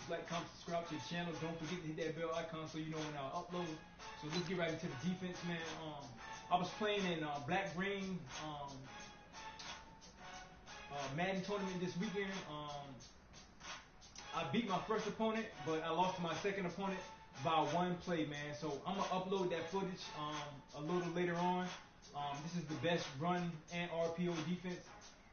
Please like, comment, subscribe to the channel. Don't forget to hit that bell icon so you know when I upload. So let's get right into the defense, man. I was playing in Black Green Madden tournament this weekend. I beat my first opponent, but I lost to my second opponent by one play, man. So I'm gonna upload that footage a little later on. This is the best run and RPO defense.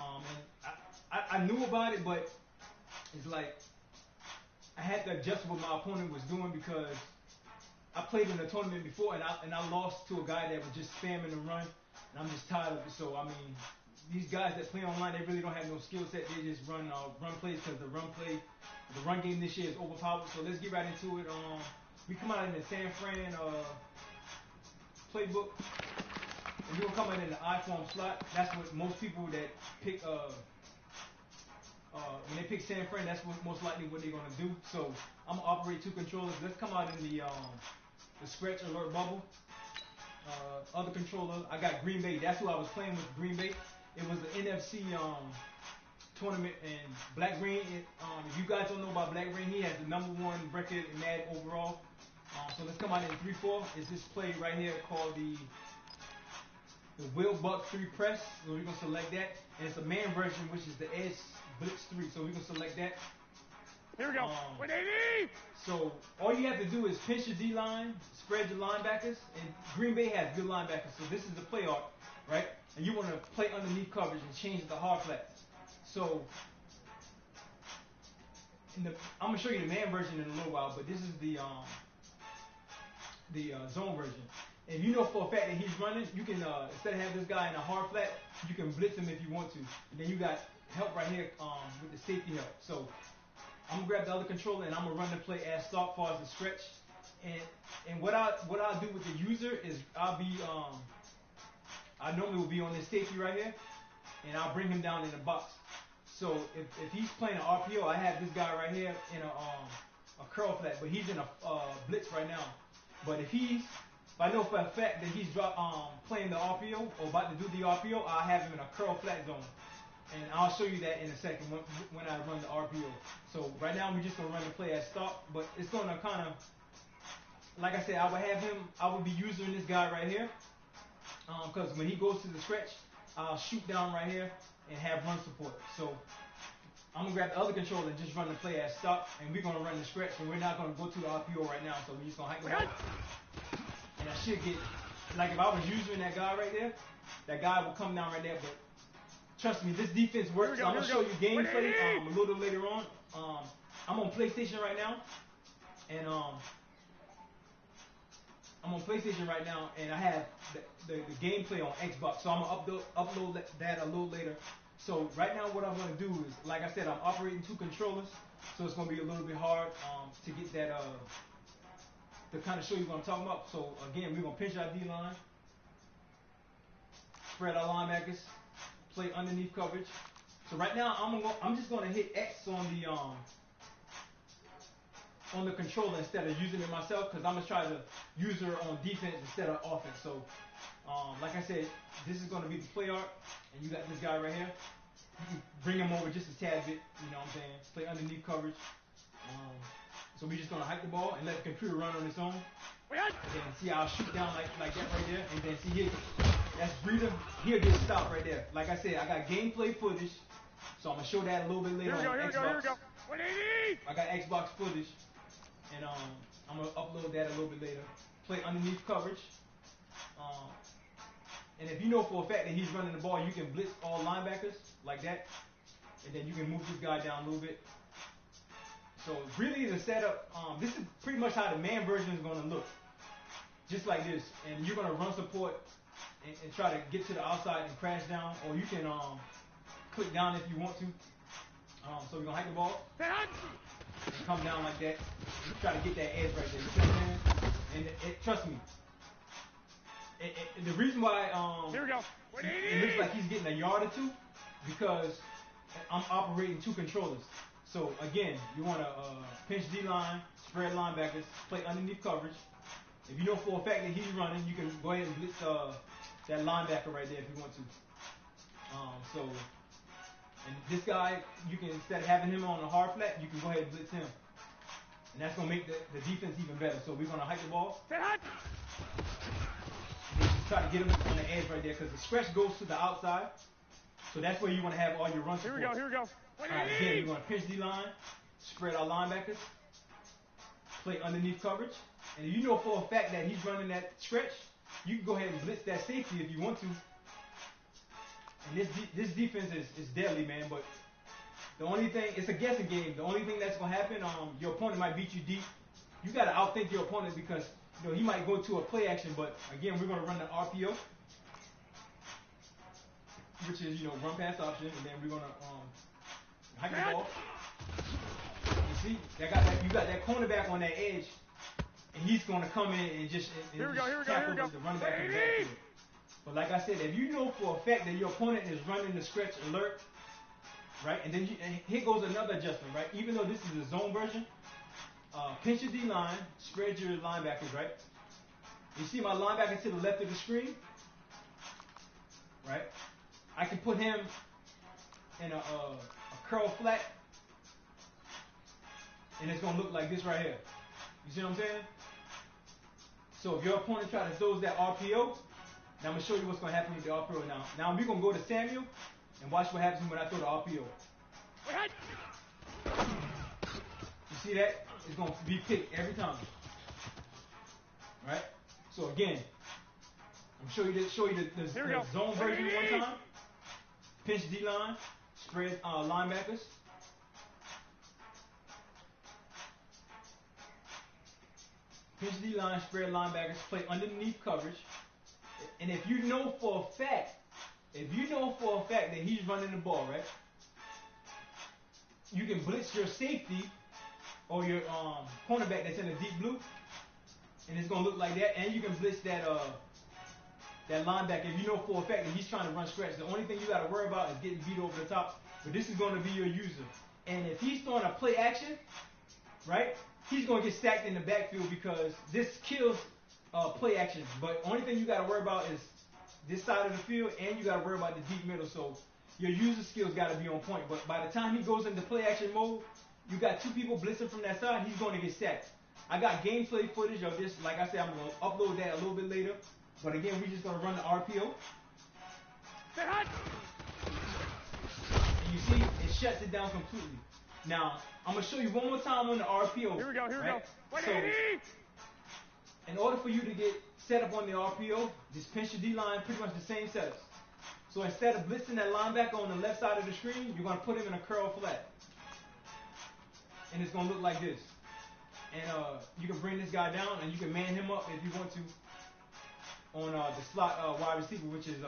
And I knew about it, but it's like I had to adjust what my opponent was doing because I played in a tournament before and I lost to a guy that was just spamming the run, and I'm just tired of it. So I mean, these guys that play online, they really don't have no skill set. They just run plays because the run game this year is overpowered. So let's get right into it. We come out in the San Fran playbook, and we're gonna come out in the I-form slot. That's what most people that pick when they pick San Fran, that's what most likely what they're gonna do. So I'm gonna operate two controllers. Let's come out in the scratch alert bubble. Other controller, I got Green Bay. That's who I was playing with, Green Bay. It was the NFC tournament, and Black Green. If you guys don't know about Black Green, he has the #1 record in Madden overall. So let's come out in 3-4. It's this play right here called the Will Buck 3 press. So we're gonna select that, and it's a man version, which is the Edge Blitz 3. So we're gonna select that. Here we go. 180. So all you have to do is pinch your D line, spread your linebackers, and Green Bay has good linebackers. So this is the play arc, right? And you want to play underneath coverage and change the hard flats. So I'm gonna show you the man version in a little while, but this is the zone version. And you know for a fact that he's running, you can instead of having this guy in a hard flat, you can blitz him if you want to. And then you got help right here with the safety help. So I'm gonna grab the other controller and I'm gonna run the play as start far as the stretch. And what I'll do with the user is I normally will be on this safety right here, and I'll bring him down in the box. So if he's playing an RPO, I have this guy right here in a curl flat, but he's in a blitz right now. But if I know for a fact that he's playing the RPO or about to do the RPO, I'll have him in a curl flat zone. And I'll show you that in a second when I run the RPO. So right now we're just gonna run the play as stop, but it's gonna kind of, like I said, I would be using this guy right here, because when he goes to the stretch, I'll shoot down right here and have run support. So I'm gonna grab the other controller and just run the play as stop, and we're gonna run the stretch, and we're not gonna go to the RPO right now. So we're just gonna hike the ball, and I should get, like if I was using that guy right there, that guy will come down right there, but trust me, this defense works. So I'm gonna show you gameplay a little later on. I'm on PlayStation right now, and I have the gameplay on Xbox. So I'm gonna upload that a little later. So right now, what I'm gonna do is, like I said, I'm operating two controllers, so it's gonna be a little bit hard to get that to kind of show you what I'm talking about. So again, we're gonna pinch our D line, spread our linebackers, play underneath coverage. So right now I'm just gonna hit X on the controller instead of using it myself, because I'm gonna try to use her on defense instead of offense. So like I said, this is gonna be the play arc, and you got this guy right here. You can bring him over just a tad bit, you know what I'm saying? Play underneath coverage. So we're just gonna hike the ball and let the computer run on its own. And then see, I'll shoot down like that right there, and then see here. That's breather. He'll get stopped right there. Like I said, I got gameplay footage, so I'm gonna show that a little bit later on Xbox. Here we go. 180. I got Xbox footage, and I'm gonna upload that a little bit later. Play underneath coverage, and if you know for a fact that he's running the ball, you can blitz all linebackers like that, and then you can move this guy down a little bit. So really the setup, this is pretty much how the man version is gonna look, just like this. And you're gonna run support and try to get to the outside and crash down, or you can click down if you want to. So we're gonna hike the ball, come down like that, try to get that edge right there. You see what I'm saying? And trust me, the reason why Here we go. it looks like he's getting a yard or two, because I'm operating two controllers. So again, you want to pinch D line, spread linebackers, play underneath coverage. If you know for a fact that he's running, you can go ahead and blitz that linebacker right there if you want to. And this guy, you can, instead of having him on a hard flat, you can go ahead and blitz him. And that's going to make the defense even better. So we're going to hike the ball. Set hot. And just try to get him on the edge right there because the stretch goes to the outside. So that's where you want to have all your run support. Here we go. All right, again, we're going to pinch D-line, spread our linebackers, play underneath coverage. And you know for a fact that he's running that stretch, you can go ahead and blitz that safety if you want to. And this defense is deadly, man. But the only thing, it's a guessing game. The only thing that's going to happen, your opponent might beat you deep. You got to outthink your opponent because he might go to a play action. But again, we're going to run the RPO, which is run pass option, and then we're going to hike the ball. You see, you got that cornerback on that edge, and he's going to come in and just tackle the running back in the backfield. But like I said, if you know for a fact that your opponent is running the stretch alert, right, and then here goes another adjustment, right? Even though this is a zone version, pinch your D-line, spread your linebackers, right? You see my linebacker to the left of the screen, right? I can put him in a curl flat, and it's going to look like this right here. You see what I'm saying? So if your opponent tries to throw that RPO, now I'm going to show you what's going to happen with the RPO now. Now we're going to go to Samuel and watch what happens when I throw the RPO. You see that? It's going to be picked every time. Right? So again, I'm show you the zone version one time. Pinch D-line, spread linebackers. Pinch D-line, spread linebackers, play underneath coverage. And if you know for a fact that he's running the ball, right? You can blitz your safety or your cornerback that's in the deep blue, and it's gonna look like that. And you can blitz that linebacker if you know for a fact that he's trying to run stretch. The only thing you got to worry about is getting beat over the top. But this is going to be your user. And if he's throwing a play action, right? He's going to get stacked in the backfield because this kills play action. But only thing you got to worry about is this side of the field, and you got to worry about the deep middle. So your user skills got to be on point. But by the time he goes into play action mode, you got two people blitzing from that side. He's going to get stacked. I got gameplay footage of this. Like I said, I'm going to upload that a little bit later. But again, we're just going to run the RPO. And you see, it shuts it down completely. Now, I'm going to show you one more time on the RPO. Here we go. So, in order for you to get set up on the RPO, just pinch your D-line, pretty much the same setups. So instead of blitzing that linebacker on the left side of the screen, you're going to put him in a curl flat. And it's going to look like this. And you can bring this guy down, and you can man him up if you want to on the slot wide receiver, which is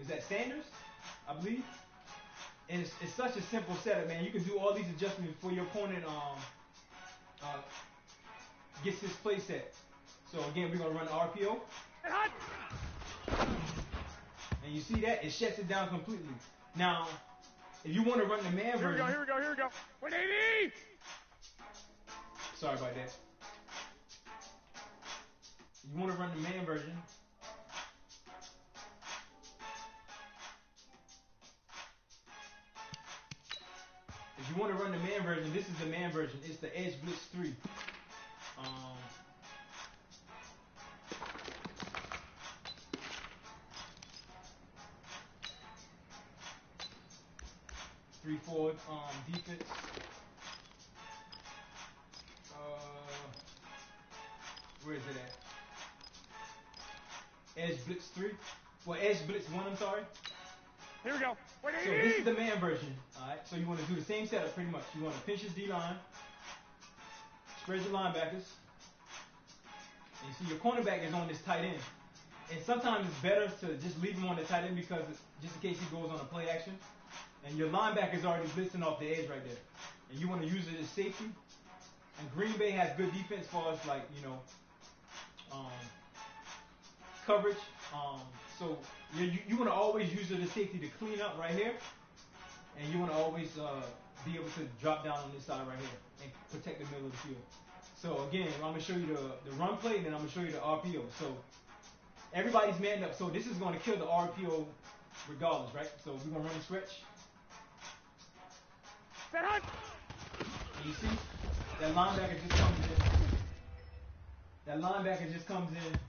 that Sanders, I believe. And it's such a simple setup, man. You can do all these adjustments before your opponent gets his play set. So again, we're gonna run the RPO. And you see that? It shuts it down completely. Now, if you want to run the man version. Here we go. 180! Sorry about that. You want to run the man version. If you want to run the man version, this is the man version. It's the Edge Blitz 3. 3-4 defense. Where is it at? Edge Blitz 3. Well, Edge Blitz 1, I'm sorry. Here we go. So this is the man version. Alright, so you want to do the same setup pretty much. You want to pinch his D-line, spread your linebackers, and you see your cornerback is on this tight end. And sometimes it's better to just leave him on the tight end because just in case he goes on a play action. And your linebacker is already blitzing off the edge right there. And you want to use it as safety. And Green Bay has good defense for us, like, coverage. So you want to always use it as safety to clean up right here. And you want to always be able to drop down on this side right here and protect the middle of the field. So again, I'm going to show you the run play, and then I'm going to show you the RPO. So everybody's manned up. So this is going to kill the RPO regardless, right? So we're going to run the stretch. And you see, That linebacker just comes in. That linebacker just comes in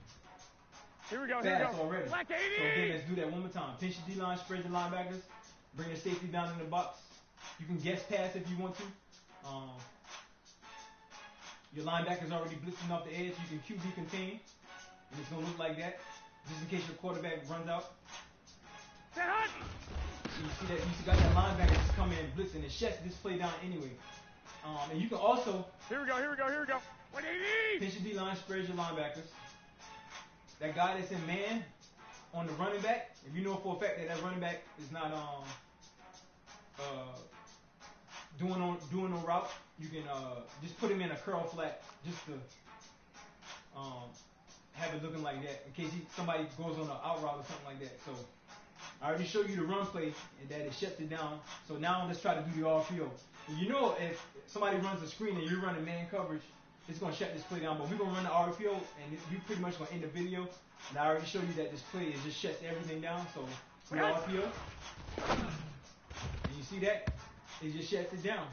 Here we go. fast already. Black So again, 80. let's do that one more time. Pinch your D-line, spread your linebackers, bring your safety down in the box. You can guess pass if you want to. Your linebacker's already blitzing off the edge. You can QB contain, and it's gonna look like that, just in case your quarterback runs out. Set hot. You see that? You got that linebacker just coming in blitzing. It shuts this play down anyway. And you can also Here we go. 180. pinch your D-line, spread your linebackers. That guy that's in man on the running back, if you know for a fact that that running back is not doing no route, you can just put him in a curl flat just to have it looking like that in case somebody goes on an out route or something like that. So I already showed you the run play and that it shuts it down. So now let's try to do the RPO. And you know if somebody runs a screen and you're running man coverage, it's going to shut this play down. But we're going to run the RPO and you pretty much going to end the video. And I already showed you that this play is just shuts everything down. So the RPO. And you see that? It just shuts it down.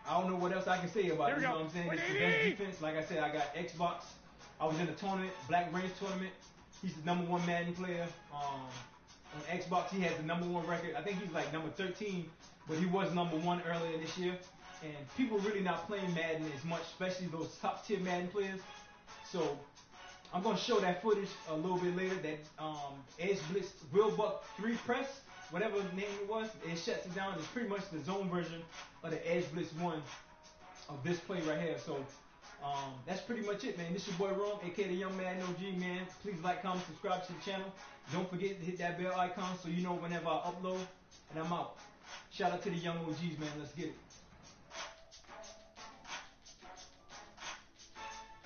I don't know what else I can say about it. You know what I'm saying? It's the best defense. Like I said, I got Xbox. I was in a tournament, Black Range tournament. He's the #1 Madden player. On Xbox, he has the #1 record. I think he's like number 13, but he was #1 earlier this year. And people really not playing Madden as much, especially those top tier Madden players. So I'm gonna show that footage a little bit later. That Edge Blitz Will Buck 3 press, whatever name it was, it shuts it down. It's pretty much the zone version of the Edge Blitz 1 of this play right here. So that's pretty much it, man. This your boy Rome, aka the Young Madden OG, man. Please like, comment, subscribe to the channel. Don't forget to hit that bell icon so you know whenever I upload. And I'm out. Shout out to the young OGs, man. Let's get it.